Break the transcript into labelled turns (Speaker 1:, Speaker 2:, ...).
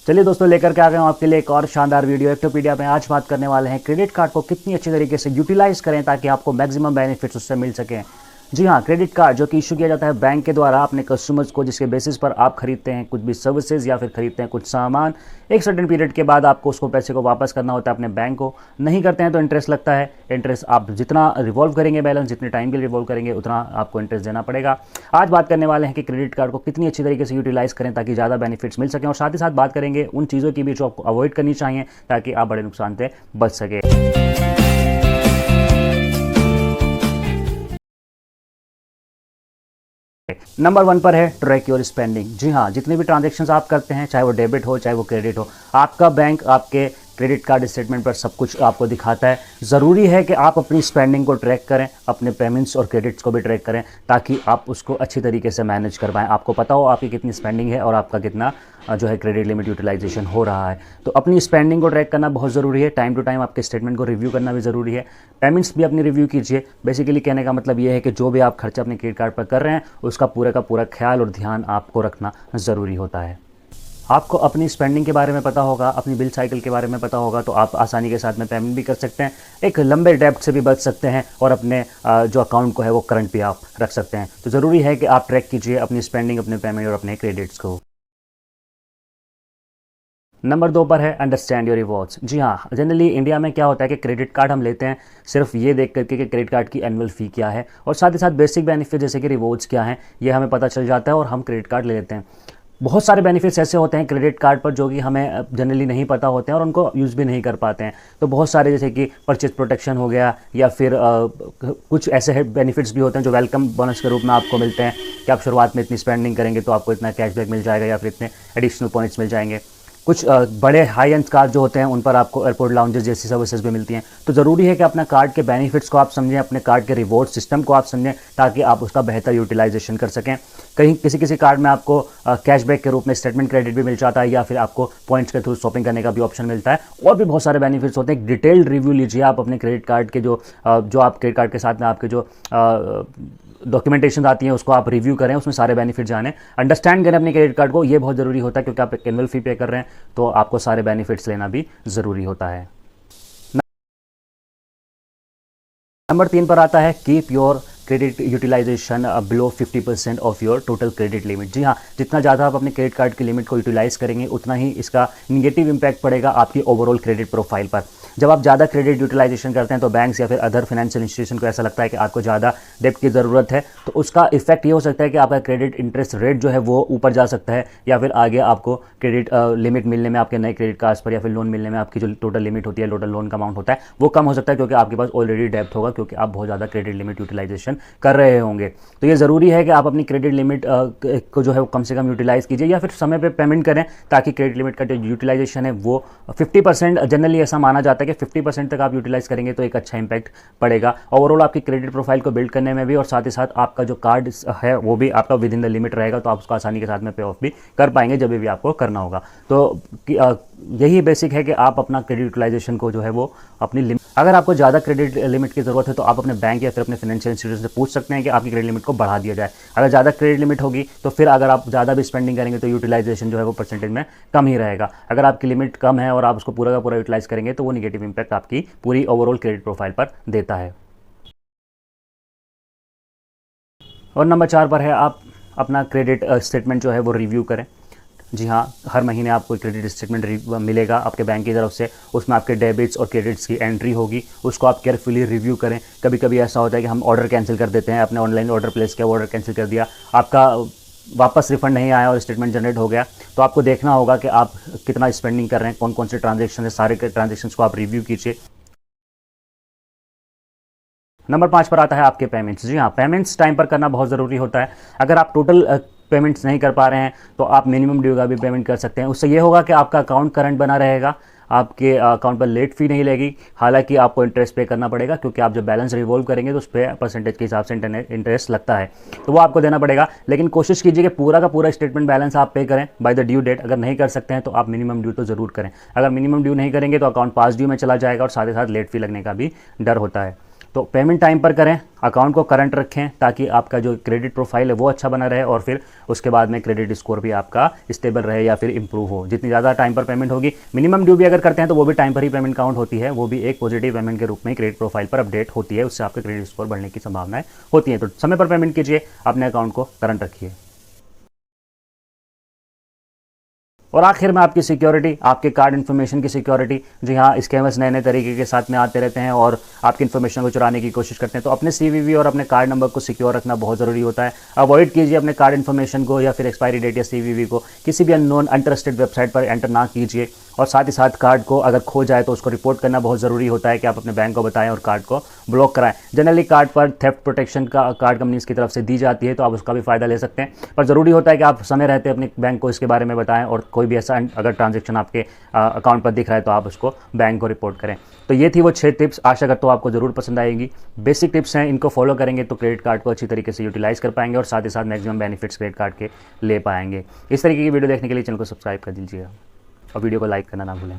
Speaker 1: चलिए दोस्तों, लेकर के आ गए हूँ आपके लिए एक और शानदार वीडियो। एक्टोपीडिया में आज बात करने वाले हैं क्रेडिट कार्ड को कितनी अच्छी तरीके से यूटिलाइज करें ताकि आपको मैक्सिमम बेनिफिट्स उससे मिल सकें। जी हाँ, क्रेडिट कार्ड जो कि इशू किया जाता है बैंक के द्वारा अपने कस्टमर्स को, जिसके बेसिस पर आप खरीदते हैं कुछ भी सर्विसेज या फिर खरीदते हैं कुछ सामान, एक सर्टेन पीरियड के बाद आपको उसको पैसे को वापस करना होता है अपने बैंक को। नहीं करते हैं तो इंटरेस्ट लगता है। इंटरेस्ट आप जितना रिवॉल्व करेंगे बैलेंस, जितने टाइम के लिए रिवॉल्व करेंगे उतना आपको इंटरेस्ट देना पड़ेगा। आज बात करने वाले हैं कि क्रेडिट कार्ड को कितनी अच्छी तरीके से यूटिलाइज करें ताकि ज़्यादा बेनिफिट्स मिल सकें, और साथ ही साथ बात करेंगे उन चीज़ों की भी जो आपको अवॉइड करनी चाहिए ताकि आप बड़े नुकसान से बच सके। नंबर 1 पर है ट्रैक योर स्पेंडिंग। जी हाँ, जितने भी ट्रांजेक्शन्स आप करते हैं, चाहे वो डेबिट हो चाहे वो क्रेडिट हो, आपका बैंक आपके क्रेडिट कार्ड स्टेटमेंट पर सब कुछ आपको दिखाता है। ज़रूरी है कि आप अपनी स्पेंडिंग को ट्रैक करें, अपने पेमेंट्स और क्रेडिट्स को भी ट्रैक करें ताकि आप उसको अच्छी तरीके से मैनेज कर पाएँ। आपको पता हो आपकी कितनी स्पेंडिंग है और आपका कितना जो है क्रेडिट लिमिट यूटिलाइजेशन हो रहा है। तो अपनी स्पेंडिंग को ट्रैक करना बहुत ज़रूरी है। टाइम टू टाइम आपके स्टेटमेंट को रिव्यू करना भी ज़रूरी है। पेमेंट्स भी अपनी रिव्यू कीजिए। बेसिकली कहने का मतलब ये है कि जो भी आप खर्चा अपने क्रेडिट कार्ड पर कर रहे हैं उसका पूरा का पूरा ख्याल और ध्यान आपको रखना ज़रूरी होता है। आपको अपनी स्पेंडिंग के बारे में पता होगा, अपनी बिल साइकिल के बारे में पता होगा, तो आप आसानी के साथ में पेमेंट भी कर सकते हैं, एक लंबे डेब्ट से भी बच सकते हैं और अपने जो अकाउंट को है वो करंट भी आप रख सकते हैं। तो ज़रूरी है कि आप ट्रैक कीजिए अपनी स्पेंडिंग, अपने पेमेंट और अपने क्रेडिट्स को। नंबर 2 पर है अंडरस्टैंड योर रिवॉर्ड्स। जी हाँ, जनरली इंडिया में क्या होता है कि क्रेडिट कार्ड हम लेते हैं सिर्फ ये देख करके कि क्रेडिट कार्ड की एनुअल फ़ी क्या है और साथ ही साथ बेसिक बेनिफिट जैसे कि रिवॉर्ड्स क्या हैं ये हमें पता चल जाता है और हम क्रेडिट कार्ड ले लेते हैं। बहुत सारे बेनिफिट्स ऐसे होते हैं क्रेडिट कार्ड पर जो कि हमें जनरली नहीं पता होते हैं और उनको यूज़ भी नहीं कर पाते हैं। तो बहुत सारे जैसे कि परचेज प्रोटेक्शन हो गया या फिर कुछ ऐसे बेनिफिट्स भी होते हैं जो वेलकम बोनस के रूप में आपको मिलते हैं कि आप शुरुआत में इतनी स्पेंडिंग करेंगे तो आपको इतना कैशबैक मिल जाएगा या फिर इतने एडिशनल पॉइंट्स मिल जाएंगे। कुछ बड़े हाई एंड कार्ड जो होते हैं उन पर आपको एयरपोर्ट लाउंजेस जैसी सर्विसेज भी मिलती हैं। तो ज़रूरी है कि अपना कार्ड के बेनिफिट्स को आप समझें, अपने कार्ड के रिवॉर्ड सिस्टम को आप समझें ताकि आप उसका बेहतर यूटिलाइजेशन कर सकें। कहीं किसी कार्ड में आपको कैशबैक के रूप में स्टेटमेंट क्रेडिट भी मिल जाता है या फिर आपको पॉइंट्स के थ्रू शॉपिंग करने का भी ऑप्शन मिलता है और भी बहुत सारे बेनिफिट्स होते हैं। डिटेल्ड रिव्यू लीजिए आप अपने क्रेडिट कार्ड के जो आप क्रेडिट कार्ड के साथ में आपके जो डॉक्यूमेंटेशन आती हैं उसको आप रिव्यू करें, उसमें सारे बेनिफिट जानें, अंडरस्टैंड करें अपने क्रेडिट कार्ड को। ये बहुत ज़रूरी होता है क्योंकि आप एक एनुअल फी पे कर रहे हैं तो आपको सारे बेनिफिट्स लेना भी ज़रूरी होता है। नंबर 3 पर आता है keep your credit utilisation below 50% of your total credit limit. जी हाँ, जितना ज़्यादा आप अपने क्रेडिट कार्ड की लिमिट को यूटिलाइज करेंगे उतना ही इसका निगेटिव इम्पैक्ट पड़ेगा आपकी ओवरऑल क्रेडिट प्रोफाइल पर। जब आप ज़्यादा क्रेडिट यूटिलाइजेशन करते हैं तो बैंक्स या फिर अदर फाइनेंशियल इंस्टीट्यूशन को ऐसा लगता है कि आपको ज़्यादा डेब्ट की ज़रूरत है, तो उसका इफेक्ट ये हो सकता है कि आपका क्रेडिट इंटरेस्ट रेट जो है वो ऊपर जा सकता है या फिर आगे आपको क्रेडिट लिमिट मिलने में, आपके नए क्रेडिट कार्ड्स पर या फिर लोन मिलने में आपकी जो टोटल लिमिट होती है, टोटल लोन का अमाउंट होता है वो कम हो सकता है क्योंकि आपके पास ऑलरेडी डेब्ट होगा, क्योंकि आप बहुत ज़्यादा क्रेडिट लिमिट यूटिलाइजेशन कर रहे होंगे। तो ये ज़रूरी है कि आप अपनी क्रेडिट लिमिट को जो है वो कम से कम यूटिलाइज़ कीजिए या फिर समय पे पेमेंट करें ताकि क्रेडिट लिमिट का जो यूटिलाइजेशन है वो 50%, जनरली ऐसा माना जाता है कि 50% तक आप यूटिलाइज़ करेंगे तो एक अच्छा इंपैक्ट पड़ेगा ओवरऑल आपकी क्रेडिट प्रोफाइल को बिल्ड करने में भी, और साथ ही साथ आपका जो कार्ड है वो भी आपका विद इन द लिमिट रहेगा तो आप उसको आसानी के साथ में पे ऑफ भी कर पाएंगे जब भी आपको करना होगा। तो यही बेसिक है कि आप अपना क्रेडिट यूटिलाइजेशन को जो है वो अपनी लिमिट, अगर आपको ज़्यादा क्रेडिट लिमिट की ज़रूरत है तो आप अपने बैंक या फिर अपने फाइनेंशियल इंस्टीट्यूशन से पूछ सकते हैं कि आपकी क्रेडिट लिमिट को बढ़ा दिया जाए। अगर ज़्यादा क्रेडिट लिमिट होगी तो फिर अगर आप ज़्यादा भी स्पेंडिंग करेंगे तो यूटिलाइजेशन जो है वो परसेंटेज में कम ही रहेगा। अगर आपकी लिमिट कम है और आप उसको पूरा का पूरा यूटिलाइज करेंगे तो वो निगेटिव इंपैक्ट आपकी पूरी ओवरऑल क्रेडिट प्रोफाइल पर देता है। और नंबर 4 पर है आप अपना क्रेडिट स्टेटमेंट जो है वो रिव्यू करें। जी हाँ, हर महीने आपको क्रेडिट स्टेटमेंट मिलेगा आपके बैंक की तरफ से, उसमें आपके डेबिट्स और क्रेडिट्स की एंट्री होगी, उसको आप केयरफुली रिव्यू करें। कभी कभी ऐसा होता है कि हम ऑर्डर कैंसिल कर देते हैं, अपने ऑनलाइन ऑर्डर प्लेस किया, ऑर्डर कैंसिल कर दिया, आपका वापस रिफंड नहीं आया और स्टेटमेंट जनरेट हो गया, तो आपको देखना होगा कि आप कितना स्पेंडिंग कर रहे हैं, कौन कौन से ट्रांजेक्शन है, सारे ट्रांजेक्शन को आप रिव्यू कीजिए। नंबर 5 पर आता है आपके पेमेंट्स। जी हाँ, पेमेंट्स टाइम पर करना बहुत ज़रूरी होता है। अगर आप टोटल पेमेंट्स नहीं कर पा रहे हैं तो आप मिनिमम ड्यू का भी पेमेंट कर सकते हैं। उससे ये होगा कि आपका अकाउंट करंट बना रहेगा, आपके अकाउंट पर लेट फी नहीं लगेगी, हालांकि आपको इंटरेस्ट पे करना पड़ेगा क्योंकि आप जब बैलेंस रिवॉल्व करेंगे तो उस पर परसेंटेज के हिसाब से इंटरेस्ट लगता है, तो वो आपको देना पड़ेगा। लेकिन कोशिश कीजिए कि पूरा का पूरा स्टेटमेंट बैलेंस आप पे करें बाय द ड्यू डेट। अगर नहीं कर सकते हैं तो आप मिनिमम ड्यू तो ज़रूर करें। अगर मिनिमम ड्यू नहीं करेंगे तो अकाउंट पास ड्यू में चला जाएगा और साथ ही साथ लेट फी लगने का भी डर होता है। तो पेमेंट टाइम पर करें, अकाउंट को करंट रखें ताकि आपका जो क्रेडिट प्रोफाइल है वो अच्छा बना रहे और फिर उसके बाद में क्रेडिट स्कोर भी आपका स्टेबल रहे या फिर इंप्रूव हो। जितनी ज़्यादा टाइम पर पेमेंट होगी, मिनिमम ड्यू भी अगर करते हैं तो वो भी टाइम पर ही पेमेंट काउंट होती है, वो भी एक पॉजिटिव पेमेंट के रूप में क्रेडिट प्रोफाइल पर अपडेट होती है, उससे आपका क्रेडिट स्कोर बढ़ने की संभावनाएं होती हैं। तो समय पर पेमेंट कीजिए, अपने अकाउंट को करंट रखिए। और आखिर में आपकी सिक्योरिटी, आपके कार्ड इन्फॉर्मेशन की सिक्योरिटी। जी हाँ, स्कैमर्स नए नए तरीके के साथ में आते रहते हैं और आपकी इन्फॉर्मेशन को चुराने की कोशिश करते हैं, तो अपने सीवीवी और अपने कार्ड नंबर को सिक्योर रखना बहुत ज़रूरी होता है। अवॉइड कीजिए अपने कार्ड इन्फॉर्मेशन को या फिर एक्सपायरी डेट या सीवीवी को किसी भी अननोन अनट्रस्टेड वेबसाइट पर एंटर ना कीजिए। और साथ ही साथ कार्ड को अगर खो जाए तो उसको रिपोर्ट करना बहुत ज़रूरी होता है कि आप अपने बैंक को बताएं और कार्ड को ब्लॉक कराएं। जनरली कार्ड पर थेफ्ट प्रोटेक्शन का कार्ड कंपनीज की तरफ से दी जाती है, तो आप उसका भी फ़ायदा ले सकते हैं, पर ज़रूरी होता है कि आप समय रहते अपने बैंक को इसके बारे में बताएं और कोई भी ऐसा अगर ट्रांजैक्शन आपके अकाउंट पर दिख रहा है तो आप उसको बैंक को रिपोर्ट करें। तो ये थी वो 6 टिप्स, आशा करता हूँ आपको ज़रूर पसंद आएगी। बेसिक टिप्स हैं, इनको फॉलो करेंगे तो क्रेडिट कार्ड को अच्छी तरीके से यूटिलाइज़ कर पाएंगे और साथ ही साथ मैक्सिमम बेनिफिट्स क्रेडिट कार्ड के ले पाएंगे। इस तरीके की वीडियो देखने के लिए चैनल को सब्सक्राइब कर दीजिएगा और वीडियो को लाइक करना ना भूलें।